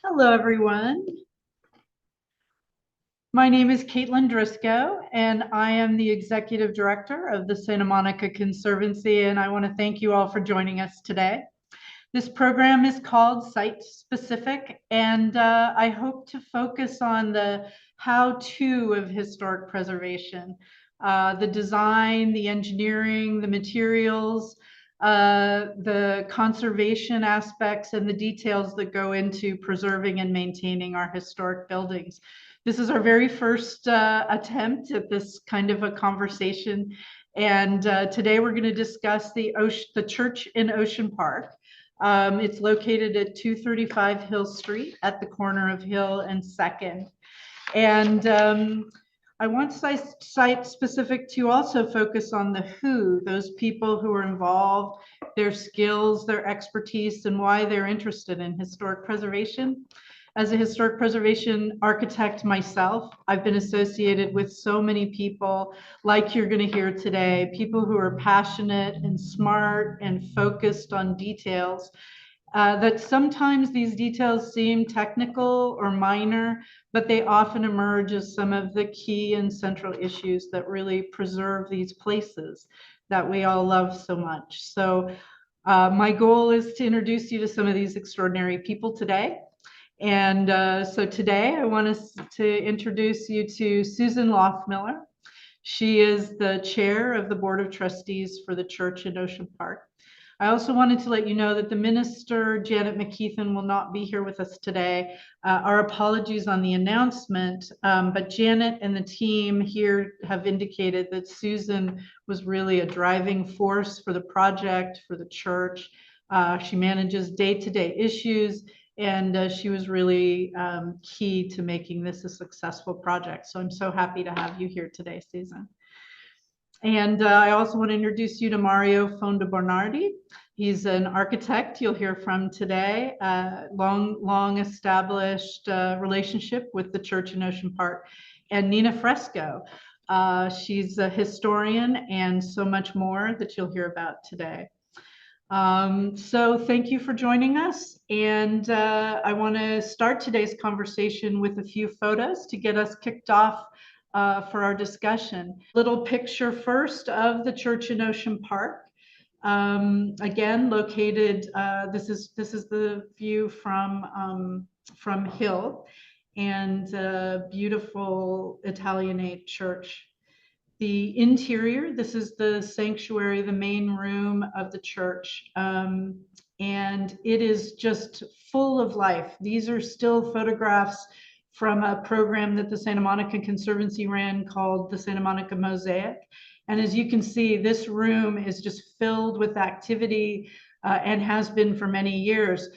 Hello, everyone. My name is Kaitlin Drisko, and I am the Executive Director of the Santa Monica Conservancy, and I want to thank you all for joining us today. This program is called Site Specific, and I hope to focus on the how-to of historic preservation, the design, the engineering, the materials, the conservation aspects, and the details that go into preserving and maintaining our historic buildings. This is our very first attempt at this kind of a conversation, and today we're going to discuss the church in Ocean Park. It's located at 235 Hill Street at the corner of Hill and 2nd. And I want site specific to also focus on the who, those people who are involved, their skills, their expertise, and why they're interested in historic preservation. As a historic preservation architect myself, I've been associated with so many people like you're going to hear today, people who are passionate and smart and focused on details, that sometimes these details seem technical or minor, but they often emerge as some of the key and central issues that really preserve these places that we all love so much. So my goal is to introduce you to some of these extraordinary people today. And so today I want to introduce you to Susan Loughmiller. She is the chair of the Board of Trustees for the church in Ocean Park. I also wanted to let you know that the minister, Janet McKeithen, will not be here with us today. Our apologies on the announcement, but Janet and the team here have indicated that Susan was really a driving force for the project, for the church. She manages day-to-day issues, and she was really key to making this a successful project. So I'm so happy to have you here today, Susan. And I also want to introduce you to Mario Fonda Bonardi. He's an architect you'll hear from today, long established relationship with the church in Ocean Park. And Nina Fresco. She's a historian and so much more that you'll hear about today. So thank you for joining us. And I want to start today's conversation with a few photos to get us kicked off for our discussion. Little picture first of the church in Ocean Park. Again, located, this is the view from Hill, and beautiful Italianate church. The interior, this is the sanctuary, the main room of the church, and it is just full of life. These are still photographs from a program that the Santa Monica Conservancy ran called the Santa Monica Mosaic. And as you can see, this room is just filled with activity and has been for many years.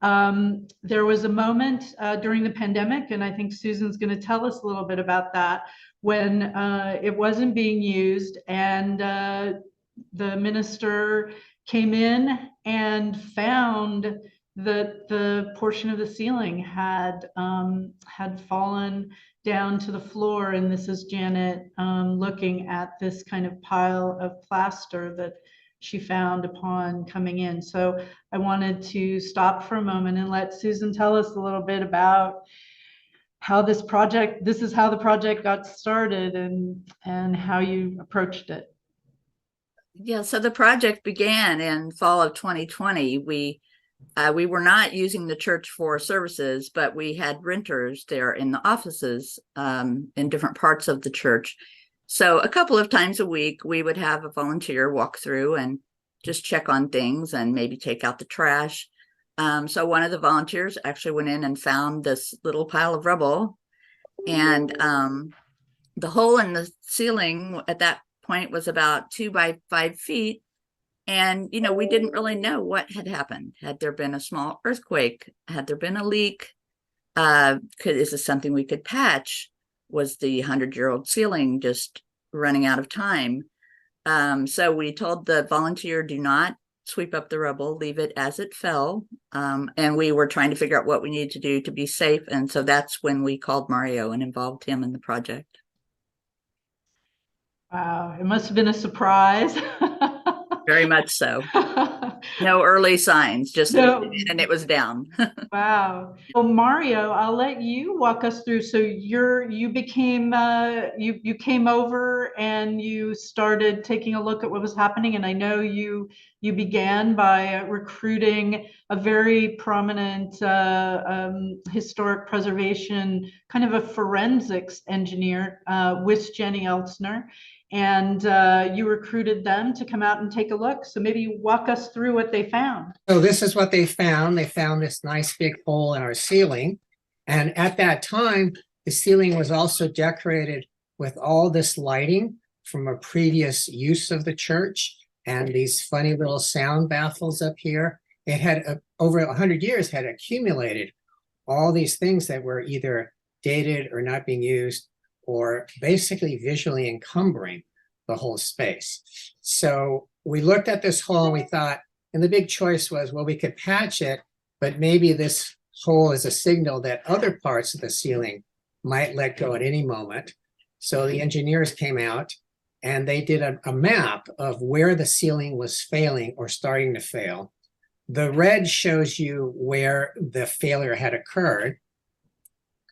There was a moment during the pandemic, and I think Susan's going to tell us a little bit about that, when it wasn't being used, and the minister came in and found that the portion of the ceiling had fallen down to the floor. And this is Janet looking at this kind of pile of plaster that she found upon coming in. So I wanted to stop for a moment and let Susan tell us a little bit about how this is how the project got started and how you approached it. Yeah, so the project began in fall of 2020. We were not using the church for services, but we had renters there in the offices in different parts of the church. So a couple of times a week, we would have a volunteer walk through and just check on things and maybe take out the trash. So one of the volunteers actually went in and found this little pile of rubble, and the hole in the ceiling at that point was about 2 by 5 feet. And, you know, we didn't really know what had happened. Had there been a small earthquake? Had there been a leak? Is this something we could patch? Was the 100-year-old ceiling just running out of time? So we told the volunteer, do not sweep up the rubble, leave it as it fell. And we were trying to figure out what we needed to do to be safe. And so that's when we called Mario and involved him in the project. Wow, it must have been a surprise. Very much so. No early signs, just No. and it was down. Wow. Well, Mario, I'll let you walk us through. So you became you came over and you started taking a look at what was happening. And I know you began by recruiting a very prominent historic preservation, kind of a forensics engineer with Jenny Eltzner. And you recruited them to come out and take a look. So maybe walk us through what they found. So this is what they found. They found this nice big hole in our ceiling. And at that time, the ceiling was also decorated with all this lighting from a previous use of the church and these funny little sound baffles up here. It had over 100 years had accumulated all these things that were either dated or not being used, or basically visually encumbering the whole space. So we looked at this hole and we thought, and the big choice was, well, we could patch it, but maybe this hole is a signal that other parts of the ceiling might let go at any moment. So the engineers came out and they did a map of where the ceiling was failing or starting to fail. The red shows you where the failure had occurred.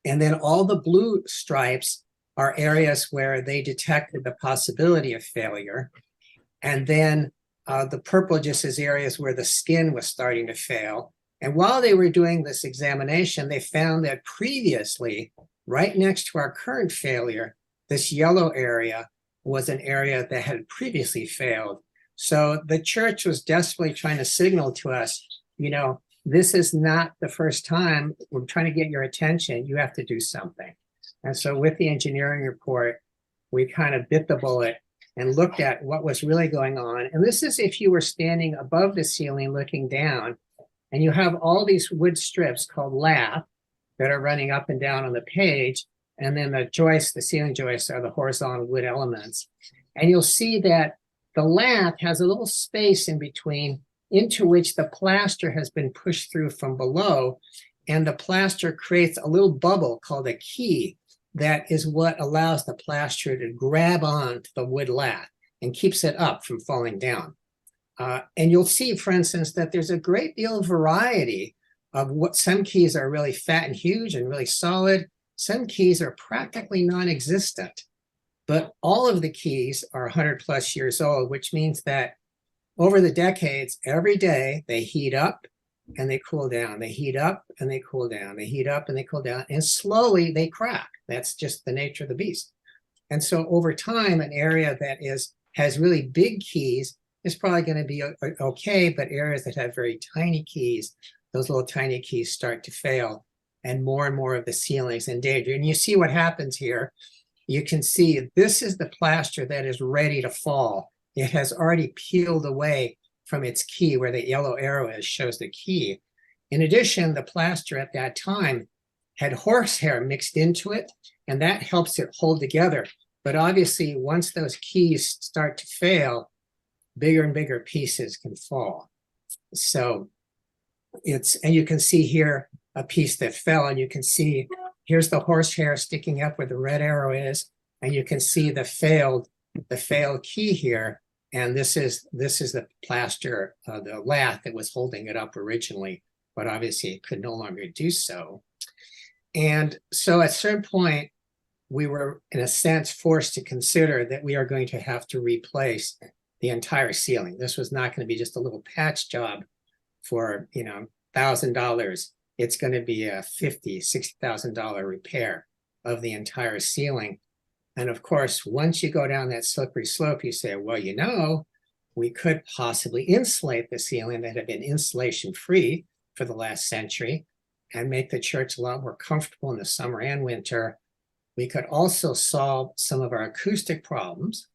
And then all the blue stripes are areas where they detected the possibility of failure. And then the purple just is areas where the skin was starting to fail. And while they were doing this examination, they found that previously, right next to our current failure, this yellow area was an area that had previously failed. So the church was desperately trying to signal to us, you know, this is not the first time we're trying to get your attention. You have to do something. And so with the engineering report, we kind of bit the bullet and looked at what was really going on. And this is if you were standing above the ceiling looking down, and you have all these wood strips called lath that are running up and down on the page. And then the joists, the ceiling joists, are the horizontal wood elements. And you'll see that the lath has a little space in between into which the plaster has been pushed through from below. And the plaster creates a little bubble called a key. That is what allows the plaster to grab onto the wood lath and keeps it up from falling down. And you'll see, for instance, that there's a great deal of variety of what some keys are really fat and huge and really solid. Some keys are practically non-existent, but all of the keys are 100 plus years old, which means that over the decades, every day they heat up and they cool down. They heat up and they cool down. They heat up and they cool down, and slowly they crack. That's just the nature of the beast. And so over time, an area that has really big keys is probably going to be okay, but areas that have very tiny keys, those little tiny keys start to fail, and more of the ceiling's in danger. And you see what happens here. You can see this is the plaster that is ready to fall. It has already peeled away from its key, where the yellow arrow is shows the key. In addition, the plaster at that time had horsehair mixed into it, and that helps it hold together. But obviously, once those keys start to fail, bigger and bigger pieces can fall. So and you can see here a piece that fell, and you can see here's the horsehair sticking up where the red arrow is, and you can see the failed key here. And this is the plaster, the lath that was holding it up originally, but obviously it could no longer do so. And so at a certain point, we were, in a sense, forced to consider that we are going to have to replace the entire ceiling. This was not going to be just a little patch job for, $1,000. It's going to be a $50,000, $60,000 repair of the entire ceiling. And of course, once you go down that slippery slope, you say, well, we could possibly insulate the ceiling that had been insulation free for the last century and make the church a lot more comfortable in the summer and winter. We could also solve some of our acoustic problems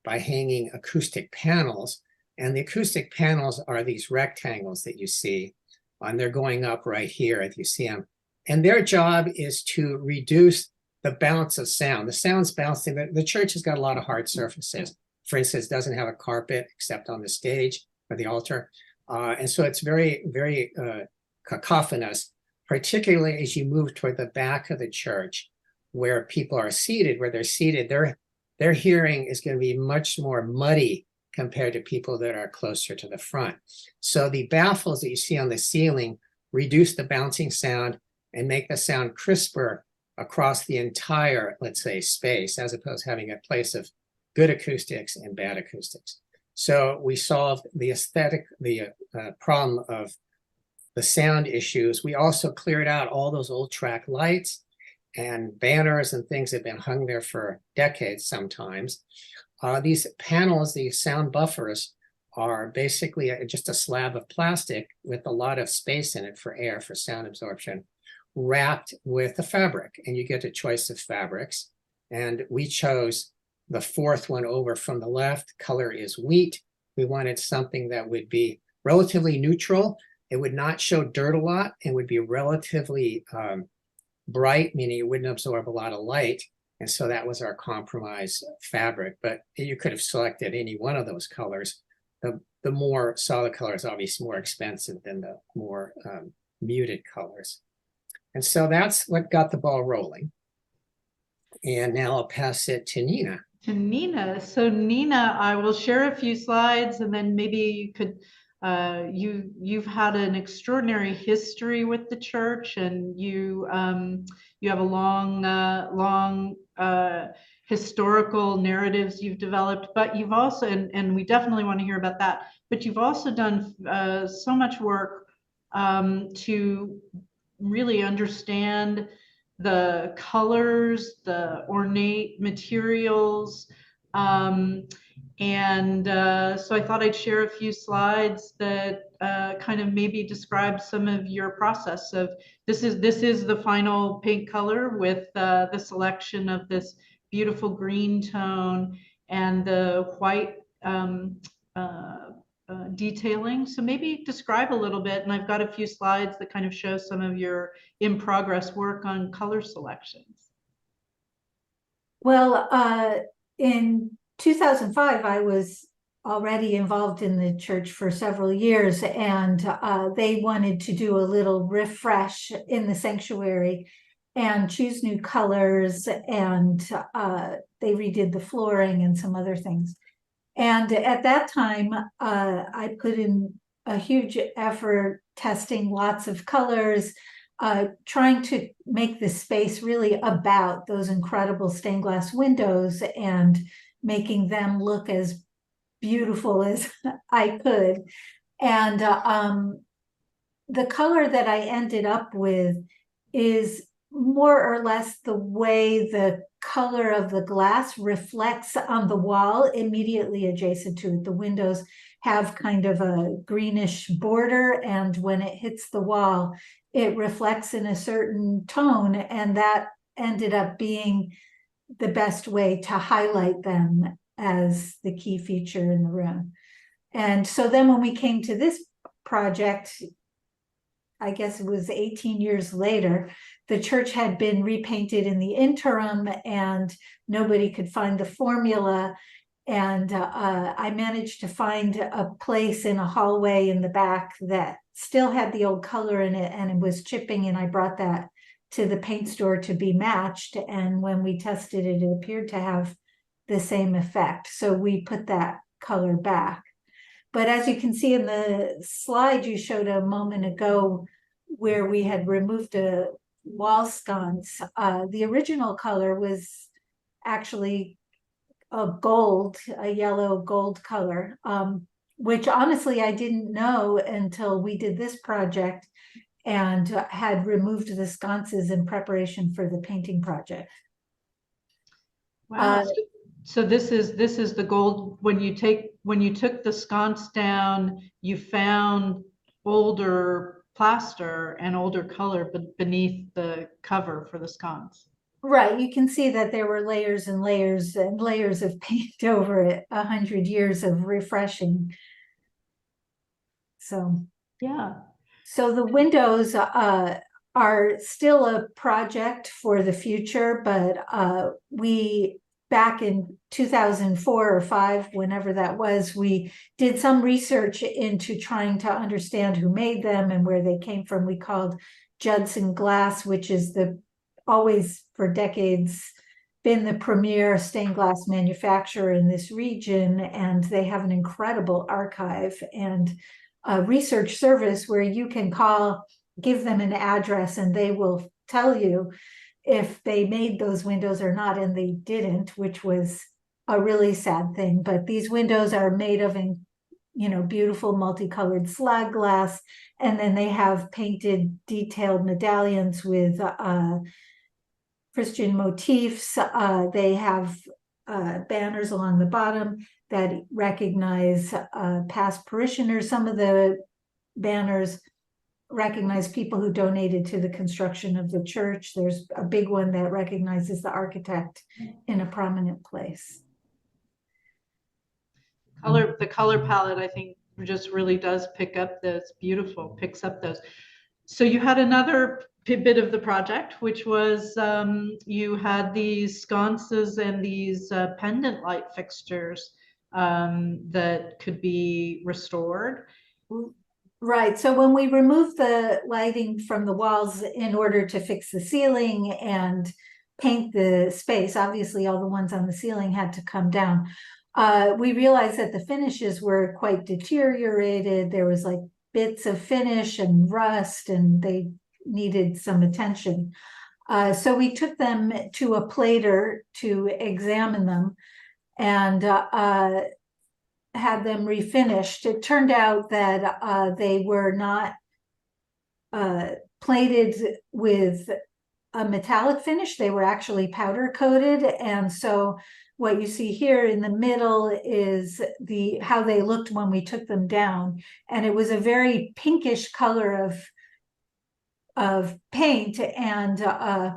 by hanging acoustic panels. And the acoustic panels are these rectangles that you see, and they're going up right here if you see them. And their job is to reduce the bounce of sound. The sound's bouncing. The church has got a lot of hard surfaces. For instance, doesn't have a carpet except on the stage or the altar. And so it's very, very cacophonous, particularly as you move toward the back of the church where people are seated, their hearing is going to be much more muddy compared to people that are closer to the front. So the baffles that you see on the ceiling reduce the bouncing sound and make the sound crisper across the entire, let's say, space, as opposed to having a place of good acoustics and bad acoustics. So we solved the problem of the sound issues. We also cleared out all those old track lights and banners and things that have been hung there for decades sometimes. These panels, these sound buffers, are basically just a slab of plastic with a lot of space in it for air, for sound absorption, wrapped with a fabric. And you get a choice of fabrics. And we chose the fourth one over from the left. Color is wheat. We wanted something that would be relatively neutral. It would not show dirt a lot. It would be relatively bright, meaning it wouldn't absorb a lot of light. And so that was our compromise fabric. But you could have selected any one of those colors. The more solid color is obviously more expensive than the more muted colors. And so that's what got the ball rolling. And now I'll pass it to Nina. So Nina, I will share a few slides, and then maybe you could, you've had an extraordinary history with the church, and you have a long historical narratives you've developed, but you've also, and we definitely want to hear about that, but you've also done so much work to really understand the colors, the ornate materials. So I thought I'd share a few slides that kind of maybe describe some of your process of this is the final paint color with the selection of this beautiful green tone and the white detailing. So maybe describe a little bit, and I've got a few slides that kind of show some of your in progress work on color selections. Well, in 2005, I was already involved in the church for several years, and they wanted to do a little refresh in the sanctuary and choose new colors, and they redid the flooring and some other things. And at that time, I put in a huge effort testing lots of colors, trying to make the space really about those incredible stained glass windows and making them look as beautiful as I could. And the color that I ended up with is more or less the way the color of the glass reflects on the wall immediately adjacent to it. The windows have kind of a greenish border, and when it hits the wall, it reflects in a certain tone, and that ended up being the best way to highlight them as the key feature in the room. And so then when we came to this project, I guess it was 18 years later, the church had been repainted in the interim and nobody could find the formula. And I managed to find a place in a hallway in the back that still had the old color in it, and it was chipping, and I brought that to the paint store to be matched. And when we tested it, it appeared to have the same effect. So we put that color back. But as you can see in the slide you showed a moment ago, where we had removed a wall sconce, the original color was actually a yellow gold color, which honestly I didn't know until we did this project and had removed the sconces in preparation for the painting project. Wow. So this is the gold. When you took the sconce down, you found older plaster and older color beneath the cover for the sconce. Right, you can see that there were layers and layers and layers of paint over it, 100 years of refreshing. So yeah. So the windows are still a project for the future, but we, back in 2004 or 5, whenever that was, we did some research into trying to understand who made them and where they came from. We called Judson Glass, which is always for decades been the premier stained glass manufacturer in this region, and they have an incredible archive and a research service where you can call, give them an address, and they will tell you if they made those windows or not, and they didn't, which was a really sad thing. But these windows are made of, beautiful multicolored slag glass, and then they have painted detailed medallions with Christian motifs. They have banners along the bottom that recognize past parishioners. Some of the banners recognize people who donated to the construction of the church. There's a big one that recognizes the architect in a prominent place. The color palette, I think, just really does pick up those, picks up those. So you had another bit of the project, which was you had these sconces and these pendant light fixtures that could be restored. Right. So when we removed the lighting from the walls in order to fix the ceiling and paint the space, obviously all the ones on the ceiling had to come down. We realized that the finishes were quite deteriorated. There was like bits of finish and rust, and they needed some attention. So we took them to a plater to examine them and had them refinished. It turned out that they were not plated with a metallic finish. They were actually powder coated. And so what you see here in the middle is how they looked when we took them down. And it was a very pinkish color of paint. And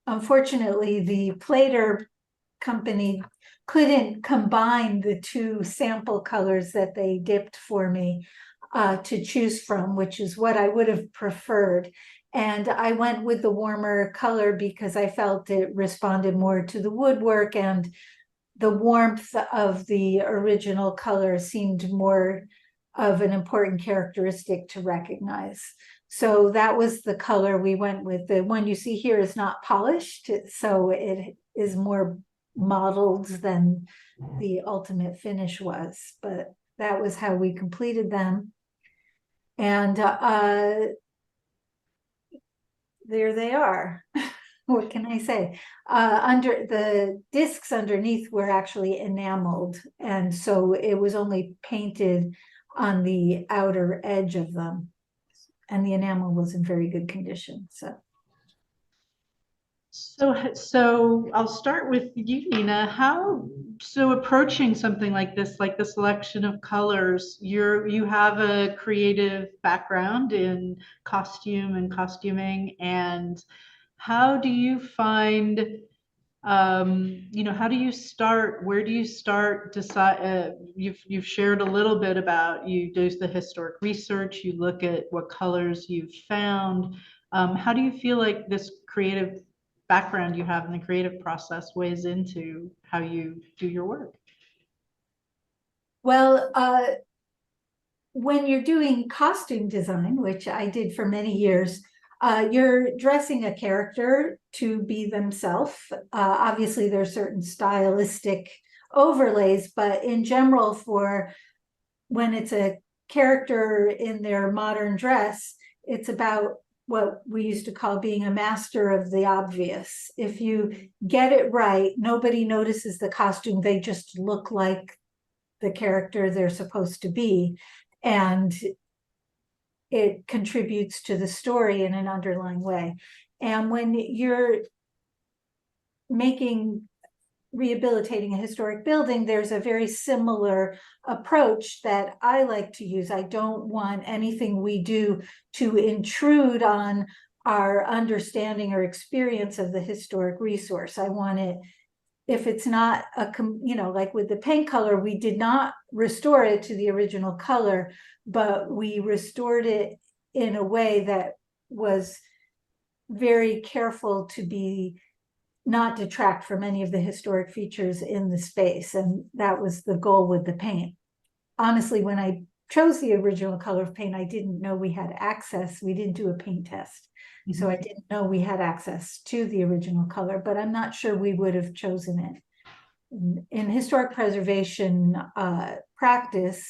unfortunately, the plater company couldn't combine the two sample colors that they dipped for me to choose from, which is what I would have preferred. And I went with the warmer color because I felt it responded more to the woodwork, and the warmth of the original color seemed more of an important characteristic to recognize. So that was the color we went with. The one you see here is not polished, so it is more modeled than the ultimate finish was, but that was how we completed them. And there they are. What can I say? Under the discs underneath were actually enameled, and so it was only painted on the outer edge of them, and the enamel was in very good condition. So I'll start with you, Nina. So approaching something like this, like the selection of colors, you have a creative background in costume and costuming, and how do you find, how do you start? Where do you start? You've shared a little bit about you do the historic research, you look at what colors you've found. How do you feel like this creative background you have in the creative process weighs into how you do your work? Well, when you're doing costume design, which I did for many years, you're dressing a character to be themselves. Obviously, there are certain stylistic overlays, but in general, for when it's a character in their modern dress, it's about what we used to call being a master of the obvious. If you get it right, nobody notices the costume. They just look like the character they're supposed to be. And it contributes to the story in an underlying way. And when you're rehabilitating a historic building, there's a very similar approach that I like to use. I don't want anything we do to intrude on our understanding or experience of the historic resource. I want it, if it's not like with the paint color, we did not restore it to the original color, but we restored it in a way that was very careful to be not detract from any of the historic features in the space. And that was the goal with the paint. Honestly, when I chose the original color of paint, I didn't know we had access. We didn't do a paint test. So I didn't know we had access to the original color, but I'm not sure we would have chosen it. In historic preservation practice,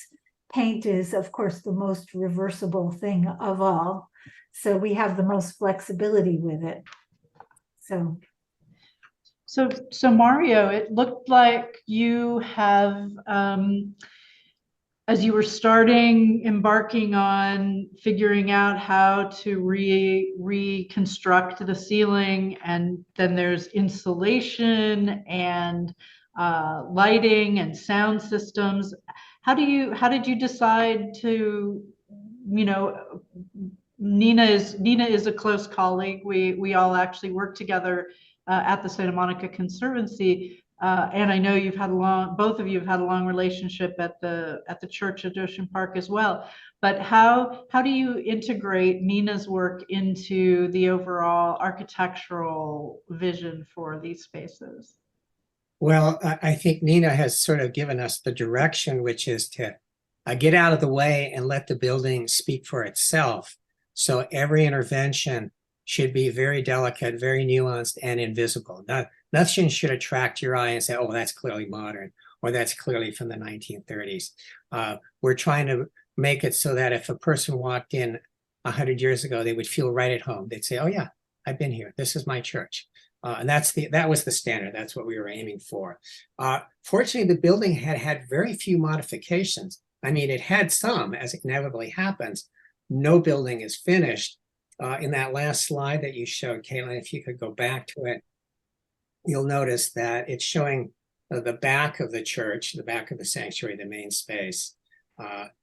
paint is, of course, the most reversible thing of all. So we have the most flexibility with it. So Mario, it looked like you have, as you were embarking on figuring out how to reconstruct the ceiling, and then there's insulation and lighting and sound systems. How did you decide to, Nina is a close colleague. We all actually work together at the Santa Monica Conservancy. And I know both of you have had a long relationship at the church at Ocean Park as well. But how do you integrate Nina's work into the overall architectural vision for these spaces? Well, I think Nina has sort of given us the direction, which is to get out of the way and let the building speak for itself. So every intervention should be very delicate, very nuanced, and invisible. Nothing should attract your eye and say, oh, that's clearly modern, or that's clearly from the 1930s. We're trying to make it so that if a person walked in 100 years ago, they would feel right at home. They'd say, oh yeah, I've been here. This is my church. And that was the standard. That's what we were aiming for. Fortunately, the building had very few modifications. I mean, it had some, as inevitably happens. No building is finished. In that last slide that you showed, Kaitlin, if you could go back to it, you'll notice that it's showing the back of the church, the back of the sanctuary, the main space.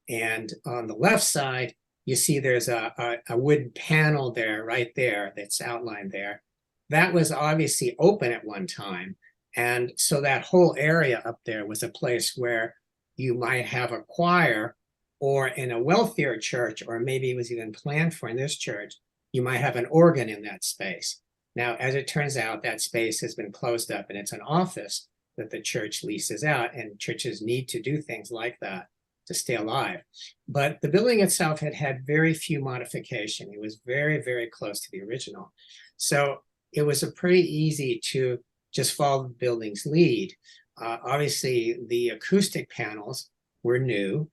And on the left side, you see there's a wooden panel there, right there, that's outlined there. That was obviously open at one time. And so that whole area up there was a place where you might have a choir, or in a wealthier church, or maybe it was even planned for in this church, you might have an organ in that space. Now, as it turns out, that space has been closed up and it's an office that the church leases out, and churches need to do things like that to stay alive. But the building itself had very few modification. It was very, very close to the original. So it was pretty easy to just follow the building's lead. Obviously, the acoustic panels were new,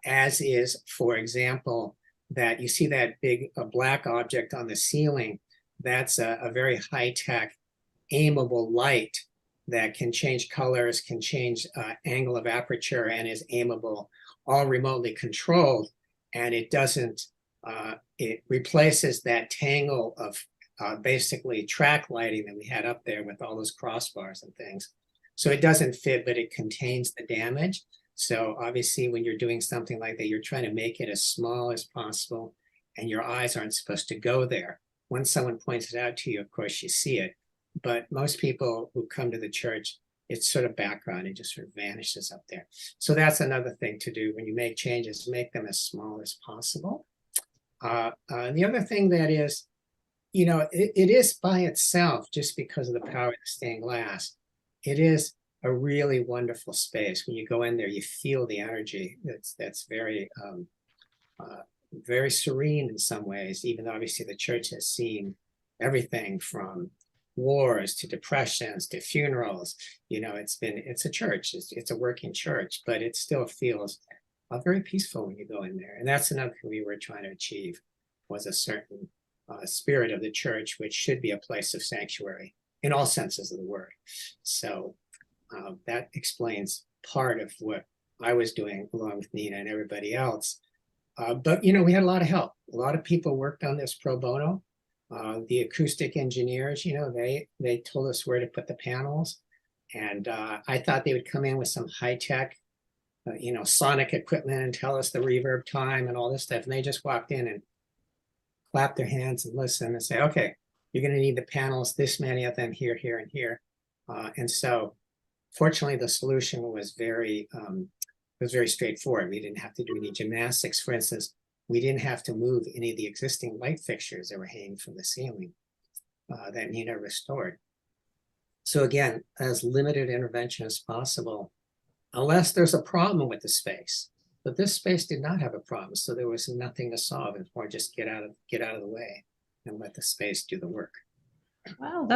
as is, for example, that you see that big black object on the ceiling. That's a very high-tech, aimable light that can change colors, can change angle of aperture, and is aimable, all remotely controlled. And it doesn't, it replaces that tangle of basically track lighting that we had up there with all those crossbars and things. So it doesn't fit, but it contains the damage. So obviously when you're doing something like that, you're trying to make it as small as possible, and your eyes aren't supposed to go there. When someone points it out to you, of course you see it, but most people who come to the church, it's sort of background, it just sort of vanishes up there. So that's another thing to do when you make changes, make them as small as possible. The other thing that is, it is by itself, just because of the power of the stained glass, it is a really wonderful space. When you go in there, you feel the energy. That's very, very serene in some ways, even though obviously the church has seen everything from wars to depressions to funerals. It's a church, it's a working church, but it still feels very peaceful when you go in there. And that's another thing we were trying to achieve, was a certain spirit of the church, which should be a place of sanctuary in all senses of the word. So that explains part of what I was doing along with Nina and everybody else. But we had a lot of help. A lot of people worked on this pro bono. The acoustic engineers, they told us where to put the panels. And I thought they would come in with some high-tech, sonic equipment and tell us the reverb time and all this stuff. And they just walked in and clapped their hands and listened and say, okay, you're going to need the panels, this many of them here, here, and here. And so fortunately, the solution was very straightforward. We didn't have to do any gymnastics. For instance, we didn't have to move any of the existing light fixtures that were hanging from the ceiling that Nina restored. So again, as limited intervention as possible, unless there's a problem with the space. But this space did not have a problem, so there was nothing to solve. It's more just get out of the way and let the space do the work. Wow,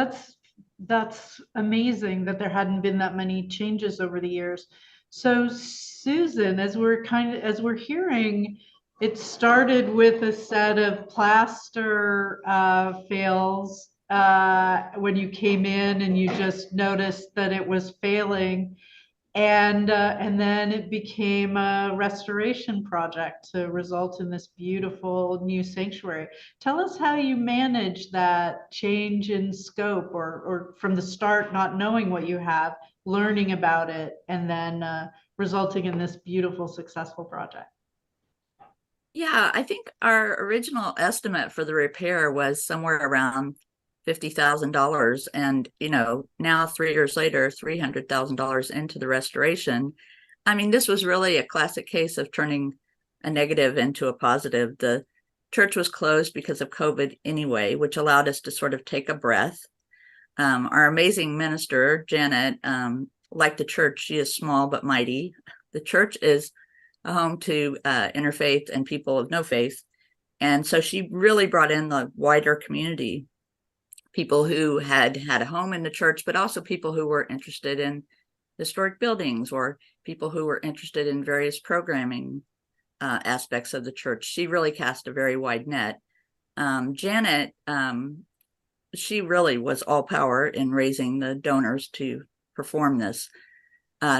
that's amazing that there hadn't been that many changes over the years. So Susan, as we're hearing, it started with a set of plaster fails when you came in and you just noticed that it was failing. And then it became a restoration project to result in this beautiful new sanctuary. Tell us how you manage that change in scope, or from the start, not knowing what you have, learning about it, and then resulting in this beautiful, successful project. Yeah, I think our original estimate for the repair was somewhere around $50,000. And, now 3 years later, $300,000 into the restoration. I mean, this was really a classic case of turning a negative into a positive. The church was closed because of COVID anyway, which allowed us to sort of take a breath. Our amazing minister, Janet, like the church, she is small but mighty. The church is a home to interfaith and people of no faith. And so she really brought in the wider community, people who had a home in the church, but also people who were interested in historic buildings or people who were interested in various programming aspects of the church. She really cast a very wide net. Janet, she really was all power in raising the donors to perform this.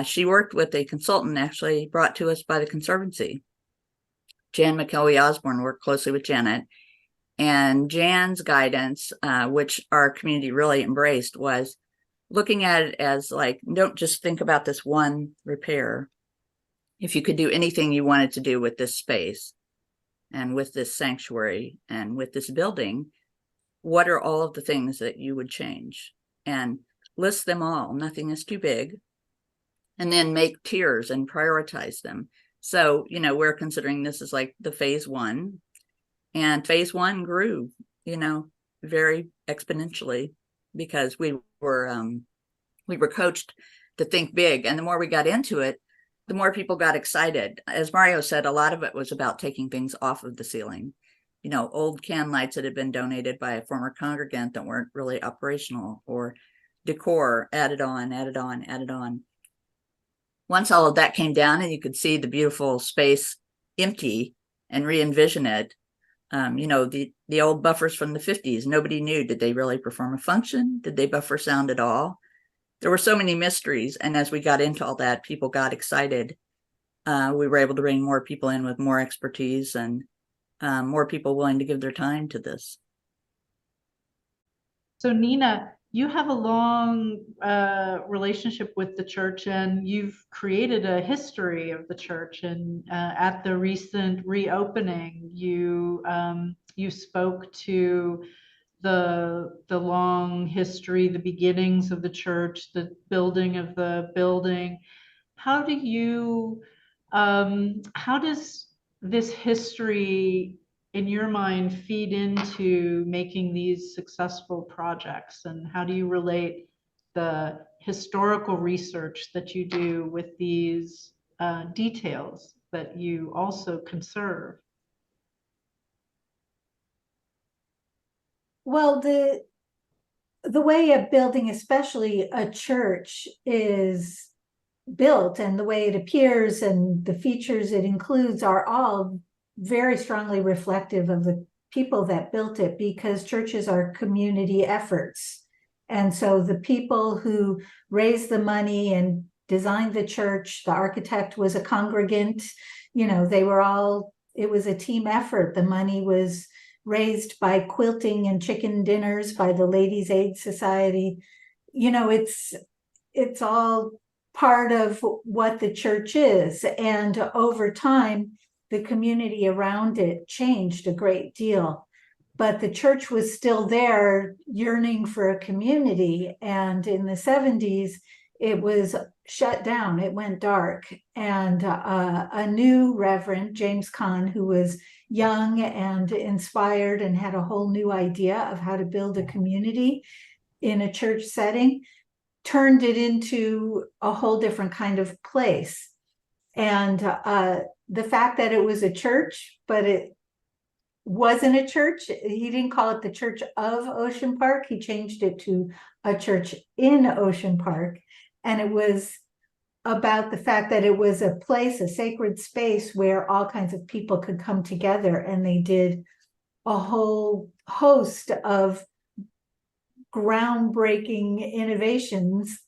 She worked with a consultant actually brought to us by the Conservancy. Jan McKelvey Osborne worked closely with Janet. And Jan's guidance, which our community really embraced, was looking at it as like, don't just think about this one repair. If you could do anything you wanted to do with this space and with this sanctuary and with this building, what are all of the things that you would change? And list them all. Nothing is too big. And then make tiers and prioritize them. So, we're considering this as like the phase 1. And phase 1 grew, very exponentially because we were coached to think big. And the more we got into it, the more people got excited. As Mario said, a lot of it was about taking things off of the ceiling. Old can lights that had been donated by a former congregant that weren't really operational, or decor added on. Once all of that came down and you could see the beautiful space empty and re-envision it, the old buffers from the 50s, nobody knew, did they really perform a function? Did they buffer sound at all? There were so many mysteries. And as we got into all that, people got excited. We were able to bring more people in with more expertise and more people willing to give their time to this. So Nina, you have a long relationship with the church, and you've created a history of the church. And at the recent reopening, you spoke to the long history, the beginnings of the church, the building of the building. How does this history, in your mind, feed into making these successful projects? And how do you relate the historical research that you do with these details that you also conserve? Well, the way a building, especially a church, is built and the way it appears and the features it includes are all very strongly reflective of the people that built it, because churches are community efforts. And so the people who raised the money and designed the church, the architect was a congregant, it was a team effort. The money was raised by quilting and chicken dinners by the Ladies' Aid Society. It's all part of what the church is. And over time, the community around it changed a great deal. But the church was still there, yearning for a community. And in the 70s, it was shut down. It went dark. And a new Reverend, James Kahn, who was young and inspired and had a whole new idea of how to build a community in a church setting, turned it into a whole different kind of place. And the fact that it was a church, but it wasn't a church. He didn't call it the Church of Ocean Park. He changed it to a church in Ocean Park. And it was about the fact that it was a place, a sacred space where all kinds of people could come together, and they did a whole host of groundbreaking innovations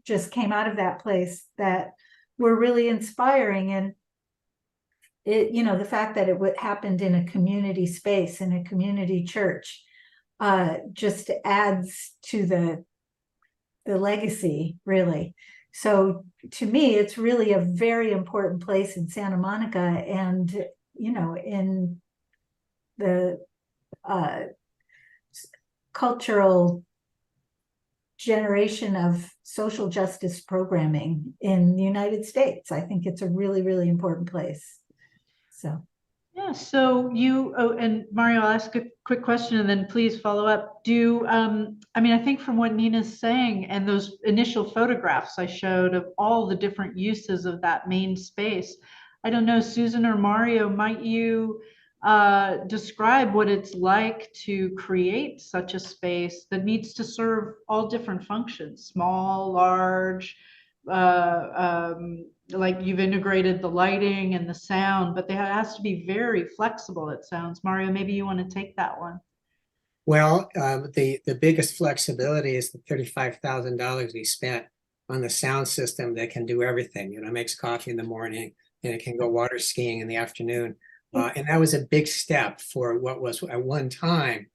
just came out of that place that were really inspiring. And it, you know, the fact that it happened in a community space, in a community church, just adds to the legacy, really. So to me, it's really a very important place in Santa Monica, and, you know, in the cultural generation of social justice programming in the United States. I think it's a really, really important place. So. Yeah, so you, oh, and Mario, I'll ask a quick question and then please follow up. I mean, I think from what Nina's saying and those initial photographs I showed of all the different uses of that main space, I don't know, Susan or Mario, might you describe what it's like to create such a space that needs to serve all different functions, small, large, like you've integrated the lighting and the sound, but it has to be very flexible, it sounds. Mario, maybe you want to take that one. Well, the biggest flexibility is the $35,000 we spent on the sound system that can do everything. You know, makes coffee in the morning and it can go water skiing in the afternoon. And that was a big step for what was at one time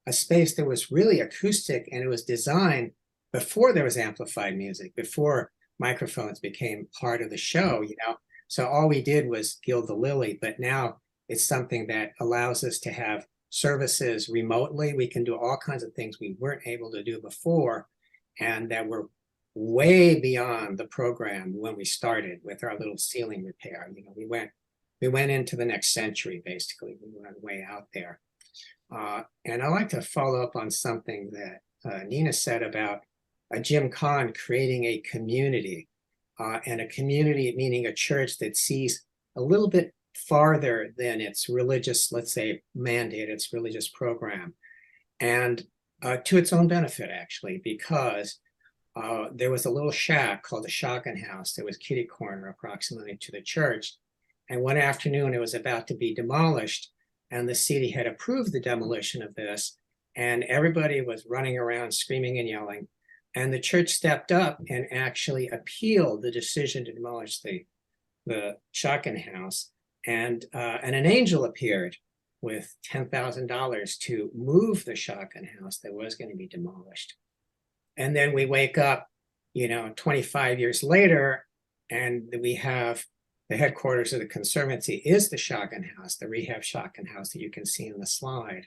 a space that was really acoustic, and it was designed before there was amplified music, before microphones became part of the show, you know. So all we did was gild the lily, but now it's something that allows us to have services remotely. We can do all kinds of things we weren't able to do before, and that were way beyond the program when we started with our little ceiling repair. You know, we went into the next century, basically. We went way out there. And I'd like to follow up on something that Nina said about Jim Kahn creating a community, and a community meaning a church that sees a little bit farther than its religious, let's say, mandate, its religious program, and to its own benefit, actually, because there was a little shack called the Shotgun House that was kitty corner approximately to the church. And one afternoon it was about to be demolished, and the city had approved the demolition of this, and everybody was running around screaming and yelling. And the church stepped up and actually appealed the decision to demolish the Shotgun House. And an angel appeared with $10,000 to move the Shotgun House that was going to be demolished. And then we wake up, you know, 25 years later, and we have the headquarters of the Conservancy is the Shotgun House, the rehab Shotgun House that you can see in the slide.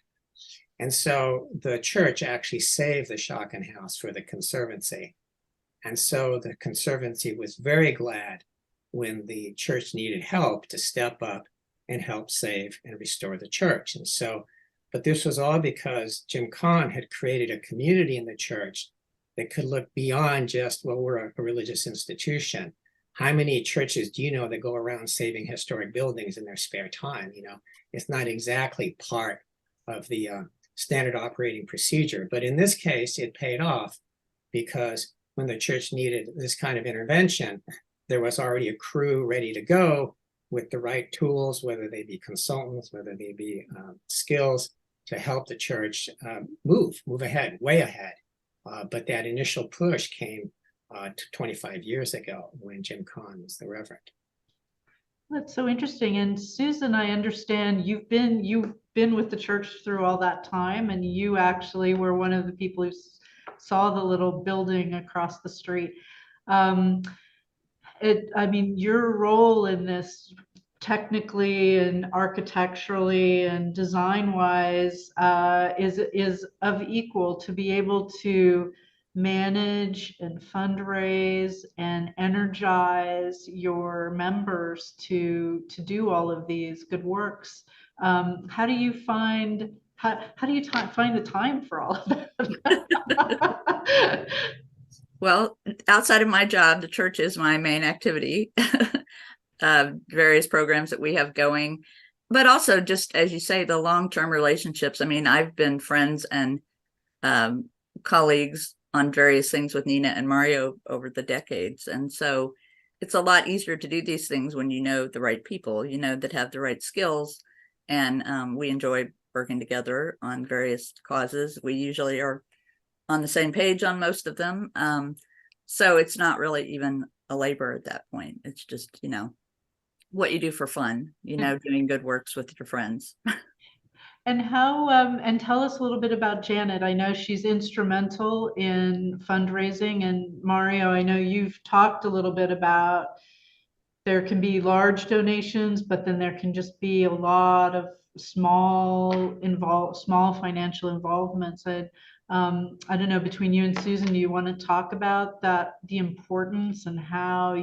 And so the church actually saved the Shotgun House for the Conservancy. And so the Conservancy was very glad when the church needed help to step up and help save and restore the church. And so, but this was all because Jim Kahn had created a community in the church that could look beyond just, well, we're a religious institution. How many churches do you know that go around saving historic buildings in their spare time? You know, it's not exactly part of the standard operating procedure. But in this case, it paid off, because when the church needed this kind of intervention, there was already a crew ready to go with the right tools, whether they be consultants, whether they be skills, to help the church move ahead, way ahead. But that initial push came 25 years ago when Jim Kahn was the Reverend. That's so interesting. And Susan, I understand you've been with the church through all that time, and you actually were one of the people who saw the little building across the street. I mean, your role in this, technically and architecturally and design-wise, is of equal to be able to manage and fundraise and energize your members to do all of these good works. How do you find the time for all of that? Well, outside of my job, the church is my main activity. various programs that we have going, but also just, as you say, the long-term relationships. I mean, I've been friends and colleagues on various things with Nina and Mario over the decades. And so it's a lot easier to do these things when you know the right people, you know, that have the right skills. And we enjoy working together on various causes. We usually are on the same page on most of them. So it's not really even a labor at that point. It's just, you know, what you do for fun, you know, doing good works with your friends. And how, and tell us a little bit about Janet. I know she's instrumental in fundraising, and Mario, I know you've talked a little bit about there can be large donations, but then there can just be a lot of small financial involvements. I don't know, between you and Susan, do you want to talk about that, the importance and how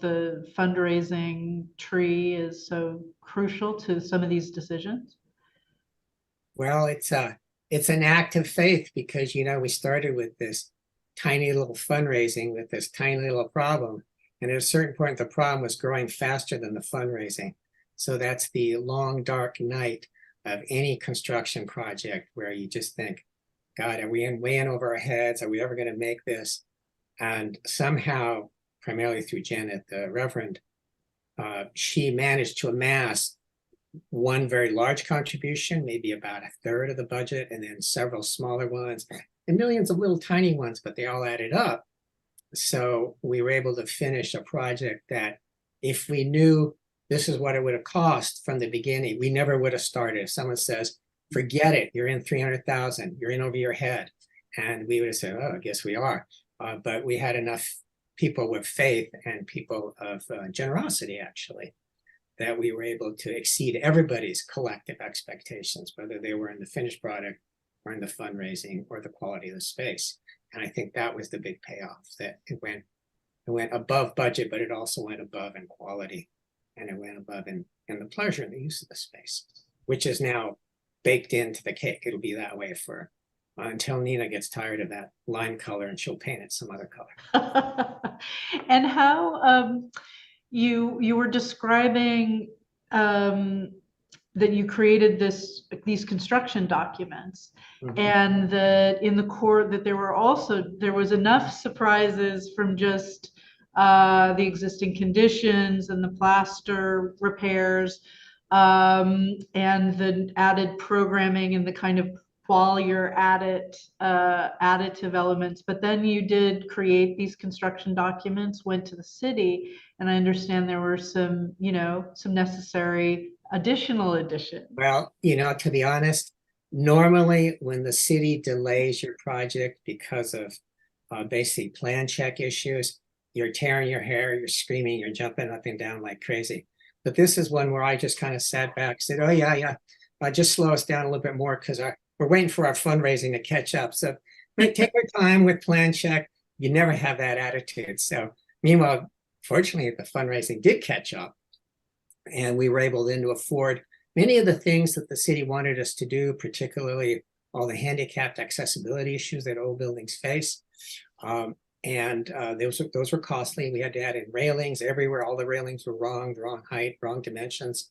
the fundraising tree is so crucial to some of these decisions? Well, it's an act of faith because, you know, we started with this tiny little fundraising with this tiny little problem. And at a certain point, the problem was growing faster than the fundraising. So that's the long, dark night of any construction project where you just think, God, are we way in over our heads? Are we ever going to make this? And somehow, primarily through Janet, the Reverend, she managed to amass one very large contribution, maybe about a third of the budget, and then several smaller ones, and millions of little tiny ones, but they all added up. So we were able to finish a project that if we knew this is what it would have cost from the beginning, we never would have started. If someone says, forget it, you're in 300,000, you're in over your head. And we would have said, oh, I guess we are. But we had enough people with faith and people of generosity, actually, that we were able to exceed everybody's collective expectations, whether they were in the finished product or in the fundraising or the quality of the space. And I think that was the big payoff, that it went above budget, but it also went above in quality, and it went above in the pleasure and the use of the space, which is now baked into the cake. It'll be that way for until Nina gets tired of that lime color and she'll paint it some other color. And how you were describing that you created these construction documents, and that in the core that there was enough surprises from just the existing conditions and the plaster repairs, and the added programming and the kind of qualier additive elements. But then you did create these construction documents, went to the city, and I understand there were some, you know, some necessary additional additions. Well, you know, to be honest, normally when the city delays your project because of basically plan check issues, you're tearing your hair, you're screaming, you're jumping up and down like crazy. But this is one where I just kind of sat back, said, oh yeah, just slow us down a little bit more because we're waiting for our fundraising to catch up. So take our time with plan check. You never have that attitude. So meanwhile, fortunately, the fundraising did catch up, and we were able then to afford many of the things that the city wanted us to do, particularly all the handicapped accessibility issues that old buildings face. Those were costly. We had to add in railings everywhere. All the railings were wrong height, wrong dimensions,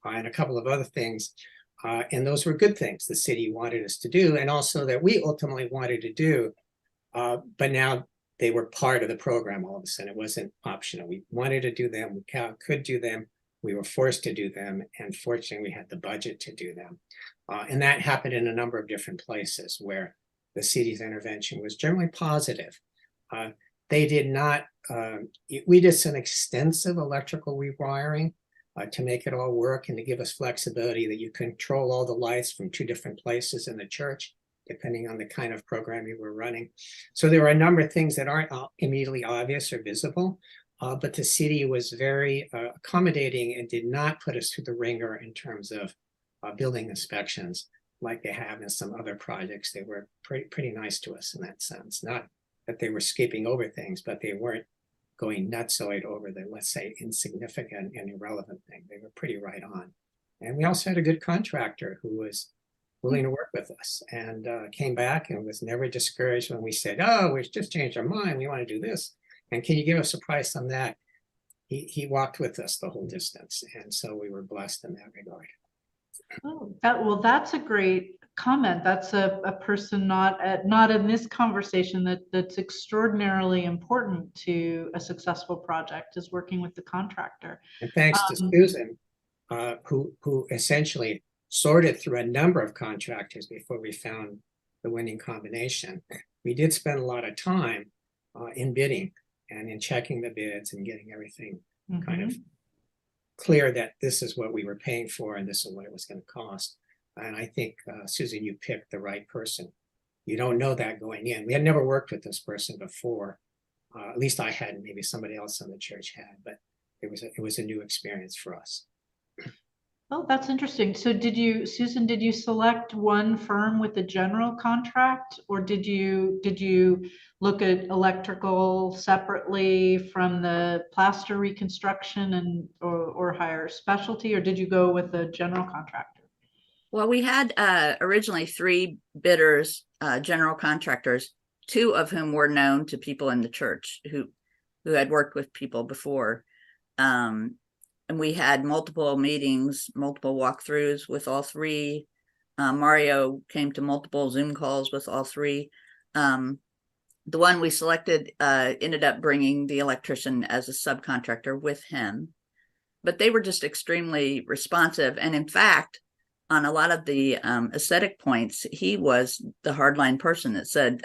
and a couple of other things. And those were good things the city wanted us to do, and also that we ultimately wanted to do. But now they were part of the program all of a sudden. It wasn't optional. We wanted to do them. We could do them. We were forced to do them. And fortunately, we had the budget to do them. And that happened in a number of different places where the city's intervention was generally positive. They did not, we did some extensive electrical rewiring to make it all work and to give us flexibility that you control all the lights from 2 different places in the church, depending on the kind of program you were running. So there were a number of things that aren't immediately obvious or visible, but the city was very accommodating and did not put us through the ringer in terms of building inspections like they have in some other projects. They were pretty nice to us in that sense. Not that they were skipping over things, but they weren't going nutsoid over the, let's say, insignificant and irrelevant thing. They were pretty right on. And we also had a good contractor who was willing to work with us and came back and was never discouraged when we said, oh, we've just changed our mind. We want to do this. And can you give us a price on that? he walked with us the whole distance, and so we were blessed in that regard. Oh, that's a great comment. That's a person not in this conversation that's extraordinarily important to a successful project, is working with the contractor. And thanks to Susan, who essentially sorted through a number of contractors before we found the winning combination. We did spend a lot of time in bidding and in checking the bids and getting everything kind of clear that this is what we were paying for and this is what it was going to cost. And I think, Susan, you picked the right person. You don't know that going in. We had never worked with this person before. At least I hadn't. Maybe somebody else in the church had, but it was a new experience for us. Oh, that's interesting. So Susan, did you select one firm with a general contract, or did you look at electrical separately from the plaster reconstruction or hire specialty, or did you go with a general contractor? Well, we had originally 3 bidders, general contractors, 2 of whom were known to people in the church who had worked with people before. And we had multiple meetings, multiple walkthroughs with all 3. Mario came to multiple Zoom calls with all 3. The one we selected ended up bringing the electrician as a subcontractor with him, but they were just extremely responsive. And in fact, on a lot of the aesthetic points, he was the hardline person that said,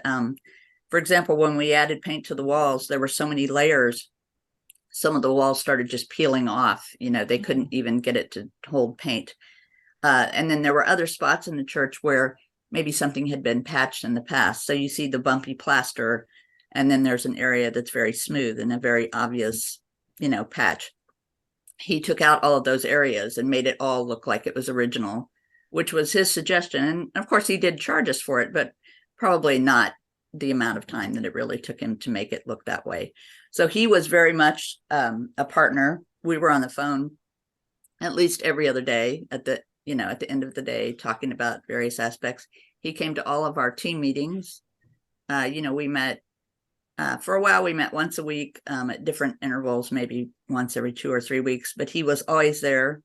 for example, when we added paint to the walls, there were so many layers. Some of the walls started just peeling off. They couldn't even get it to hold paint. And then there were other spots in the church where maybe something had been patched in the past. So you see the bumpy plaster, and then there's an area that's very smooth and a very obvious, patch. He took out all of those areas and made it all look like it was original, which was his suggestion. And of course, he did charge us for it, but probably not the amount of time that it really took him to make it look that way. So he was very much a partner. We were on the phone at least every other day at the end of the day, talking about various aspects. He came to all of our team meetings. We met for a while. We met once a week at different intervals, maybe once every 2 or 3 weeks, but he was always there.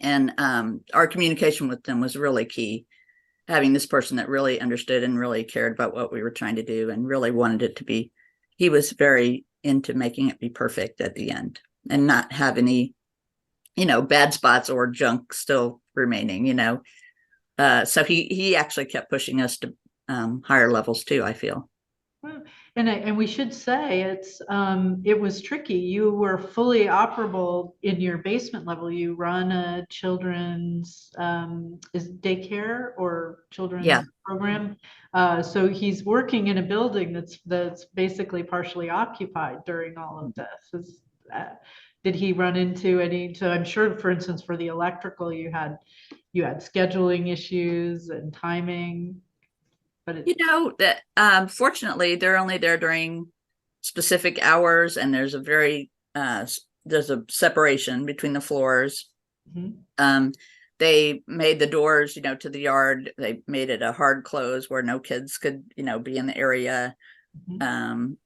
And our communication with them was really key. Having this person that really understood and really cared about what we were trying to do and really wanted it to be, he was very into making it be perfect at the end and not have any, bad spots or junk still remaining, So he actually kept pushing us to higher levels too, I feel. And we should say it was tricky. You were fully operable in your basement level. You run a children's is daycare or children's program. So he's working in a building that's basically partially occupied during all of this. Did he run into any? So I'm sure, for instance, for the electrical, you had scheduling issues and timing. But that fortunately they're only there during specific hours, and there's a separation between the floors. They made the doors, to the yard. They made it a hard close where no kids could, be in the area. And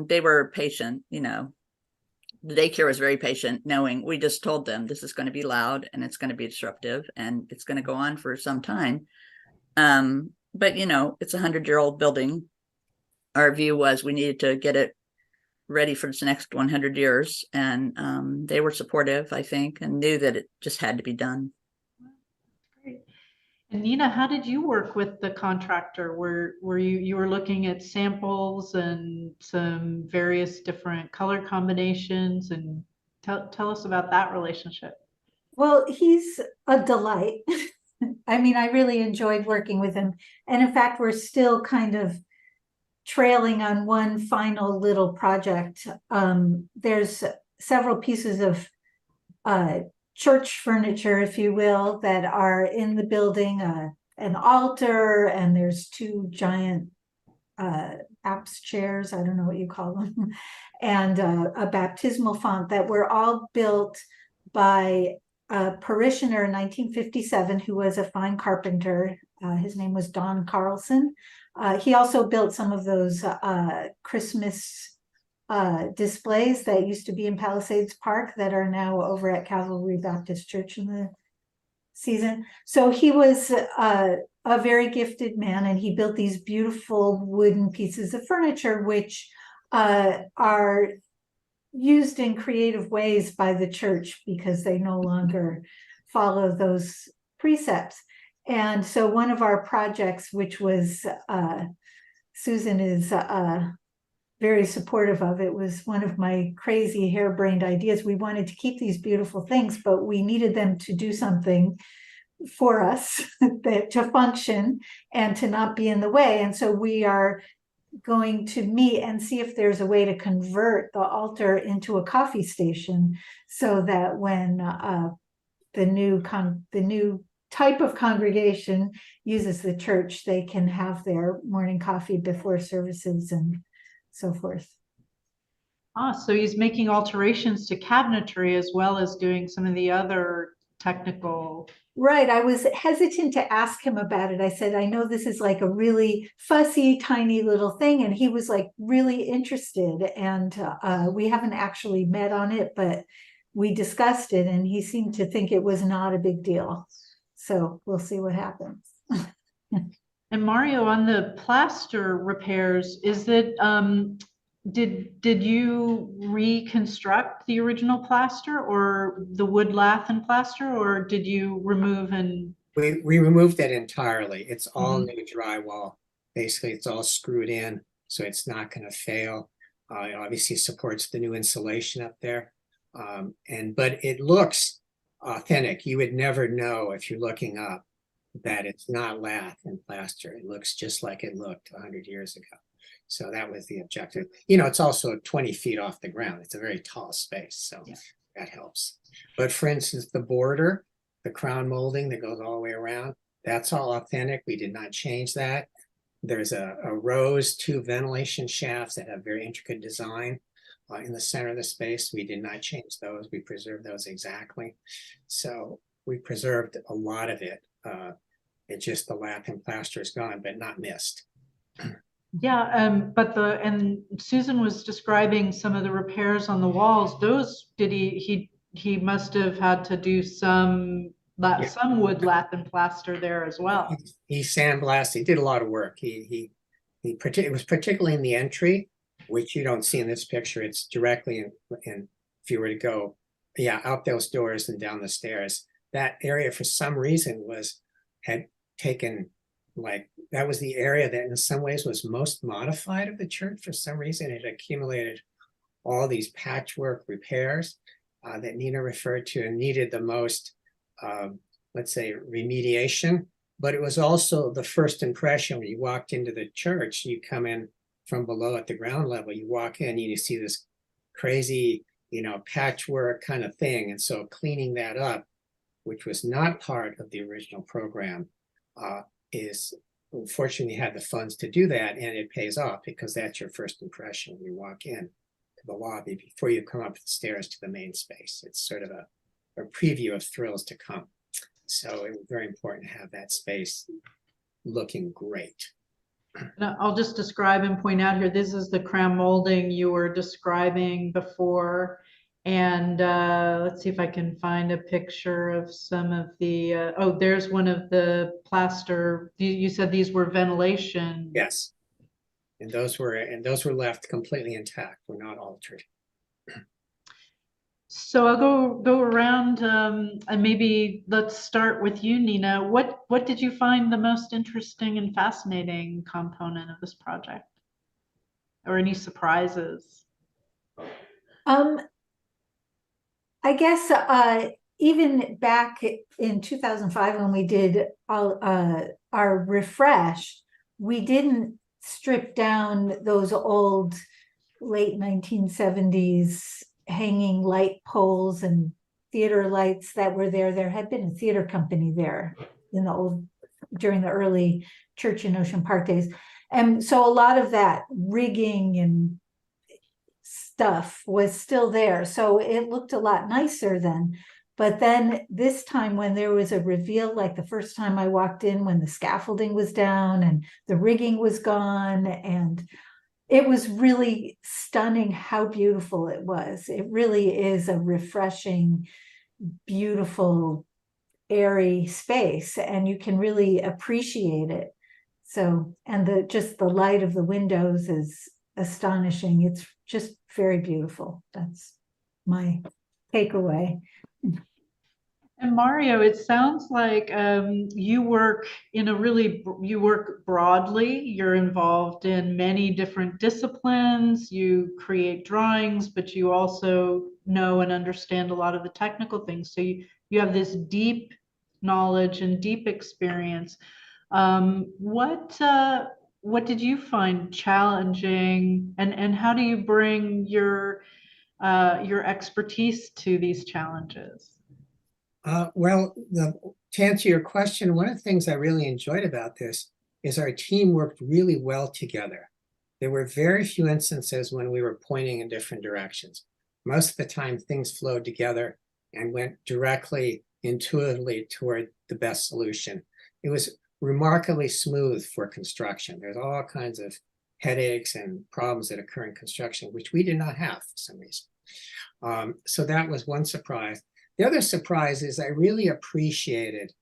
they were patient, The daycare was very patient, knowing we just told them this is going to be loud and it's going to be disruptive and it's going to go on for some time. But it's a 100-year-old building. Our view was we needed to get it ready for its next 100 years. And they were supportive, I think, and knew that it just had to be done. Great. And Nina, how did you work with the contractor? Were you were looking at samples and some various different color combinations, and tell us about that relationship. Well, he's a delight. I mean, I really enjoyed working with him. And in fact, we're still kind of trailing on one final little project. There's several pieces of church furniture, if you will, that are in the building, an altar, and there's 2 giant apse chairs, I don't know what you call them, and a baptismal font that were all built by a parishioner in 1957 who was a fine carpenter. His name was Don Carlson. He also built some of those Christmas displays that used to be in Palisades Park that are now over at Calvary Baptist Church in the season. So he was a very gifted man, and he built these beautiful wooden pieces of furniture, which are used in creative ways by the church because they no longer follow those precepts. And so one of our projects, which was Susan is very supportive of, it was one of my crazy harebrained ideas. We wanted to keep these beautiful things, but we needed them to do something for us to function and to not be in the way. And so we are going to meet and see if there's a way to convert the altar into a coffee station, so that when the new type of congregation uses the church, they can have their morning coffee before services and so forth. So he's making alterations to cabinetry as well as doing some of the other technical. Right. I was hesitant to ask him about it. I said, I know this is like a really fussy, tiny little thing. And he was like really interested. And we haven't actually met on it, but we discussed it, and he seemed to think it was not a big deal. So we'll see what happens. And Mario, on the plaster repairs, is it did you reconstruct the original plaster, or the wood lath and plaster, or did you remove and? We removed it entirely. It's all new drywall. Basically, it's all screwed in, so it's not going to fail. It obviously supports the new insulation up there. But it looks authentic. You would never know if you're looking up that it's not lath and plaster. It looks just like it looked 100 years ago. So that was the objective. You know, it's also 20 feet off the ground. It's a very tall space, so that helps. But for instance, the border, the crown molding that goes all the way around, that's all authentic. We did not change that. There's a rows, 2 ventilation shafts that have very intricate design in the center of the space. We did not change those. We preserved those exactly. So we preserved a lot of it. It's just the lath and plaster is gone, but not missed. Yeah, but and Susan was describing some of the repairs on the walls. Those he must have had to do some wood lath and plaster there as well. He sandblasted. He did a lot of work. It was particularly in the entry, which you don't see in this picture. It's directly in if you were to go, out those doors and down the stairs. That area, for some reason, had taken, like, that was the area that in some ways was most modified of the church. For some reason, it accumulated all these patchwork repairs that Nina referred to and needed the most, let's say, remediation. But it was also the first impression when you walked into the church. You come in from below at the ground level, you walk in, you see this crazy, patchwork kind of thing. And so cleaning that up, which was not part of the original program, is unfortunately had the funds to do that, and it pays off because that's your first impression when you walk in to the lobby before you come up the stairs to the main space. It's sort of a preview of thrills to come. So it was very important to have that space looking great. I'll just describe and point out here, this is the crown molding you were describing before. And let's see if I can find a picture of some of the, there's one of the plaster. You said these were ventilation. Yes. And those were left completely intact, were not altered. So I'll go around and maybe let's start with you, Nina. What did you find the most interesting and fascinating component of this project? Or any surprises? I guess even back in 2005 when we did our refresh, we didn't strip down those old late 1970s hanging light poles and theater lights that were there. There had been a theater company there during the early church in Ocean Park days. And so a lot of that rigging and stuff was still there. So it looked a lot nicer then. But then this time when there was a reveal, like the first time I walked in when the scaffolding was down and the rigging was gone and it was really stunning how beautiful it was. It really is a refreshing, beautiful, airy space, and you can really appreciate it. So, and just the light of the windows is astonishing. It's just very beautiful. That's my takeaway. And Mario, it sounds like you work you work broadly. You're involved in many different disciplines. You create drawings, but you also know and understand a lot of the technical things. So you have this deep knowledge and deep experience. What did you find challenging, and how do you bring your expertise to these challenges? Well, to answer your question, one of the things I really enjoyed about this is our team worked really well together. There were very few instances when we were pointing in different directions. Most of the time, things flowed together and went directly, intuitively toward the best solution. It was remarkably smooth for construction. There's all kinds of headaches and problems that occur in construction, which we did not have for some reason. So that was one surprise. The other surprise is I really appreciated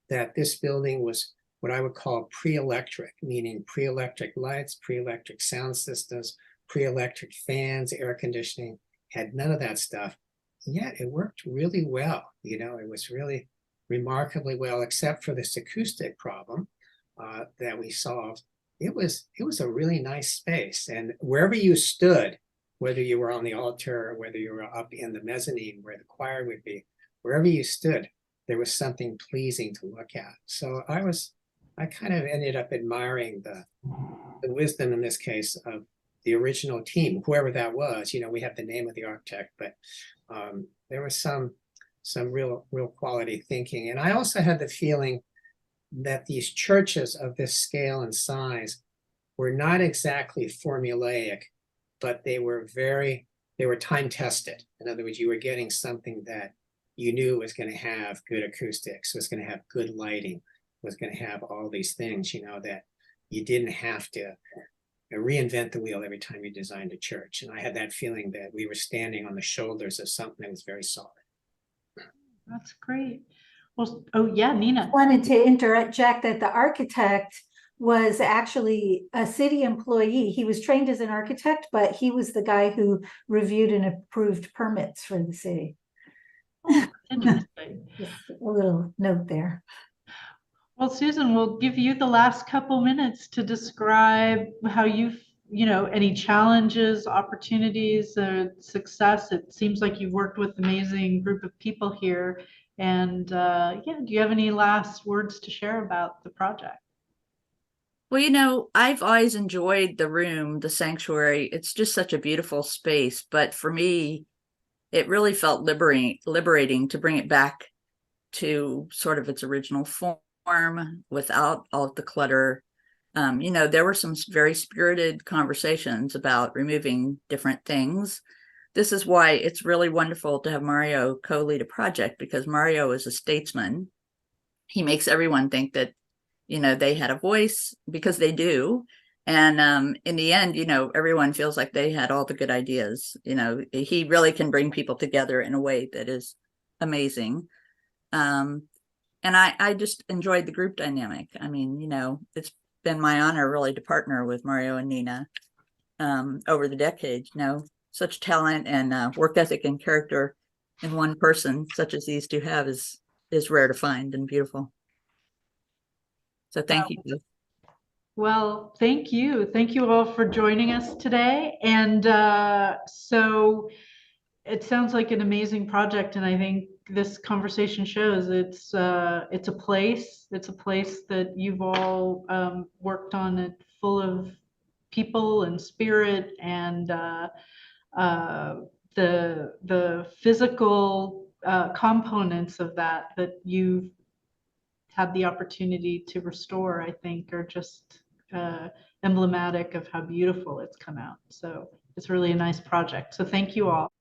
that this building was what I would call pre-electric, meaning pre-electric lights, pre-electric sound systems, pre-electric fans, air conditioning, had none of that stuff. And yet it worked really well. It was really remarkably well, except for this acoustic problem that we solved. It was a really nice space. And wherever you stood, whether you were on the altar or whether you were up in the mezzanine where the choir would be, wherever you stood, there was something pleasing to look at. So I kind of ended up admiring the wisdom in this case of the original team, whoever that was. We have the name of the architect, but there was some real quality thinking. And I also had the feeling that these churches of this scale and size were not exactly formulaic, but they were time tested. In other words, you were getting something that you knew was going to have good acoustics, was going to have good lighting, was going to have all these things, that you didn't have to reinvent the wheel every time you designed a church. And I had that feeling that we were standing on the shoulders of something that was very solid. That's great. Well, oh yeah, Nina. Wanted to interject that the architect was actually a city employee. He was trained as an architect, but he was the guy who reviewed and approved permits for the city. Interesting. Just a little note there. Well, Susan, we'll give you the last couple minutes to describe how any challenges, opportunities, success. It seems like you've worked with an amazing group of people here. And do you have any last words to share about the project? Well, I've always enjoyed the room, the sanctuary. It's just such a beautiful space. But for me, it really felt liberating to bring it back to sort of its original form without all the clutter. There were some very spirited conversations about removing different things. This is why it's really wonderful to have Mario co-lead a project, because Mario is a statesman. He makes everyone think that they had a voice, because they do. And in the end, everyone feels like they had all the good ideas. He really can bring people together in a way that is amazing. And I just enjoyed the group dynamic. It's been my honor really to partner with Mario and Nina over the decades. Such talent and work ethic and character in one person, such as these two have, is rare to find and beautiful. So thank you. Well, thank you. Thank you all for joining us today. And so it sounds like an amazing project. And I think this conversation shows it's a place that you've all worked on, it full of people and spirit, and the physical components of that you've had the opportunity to restore, I think, are just emblematic of how beautiful it's come out. So it's really a nice project. So thank you all.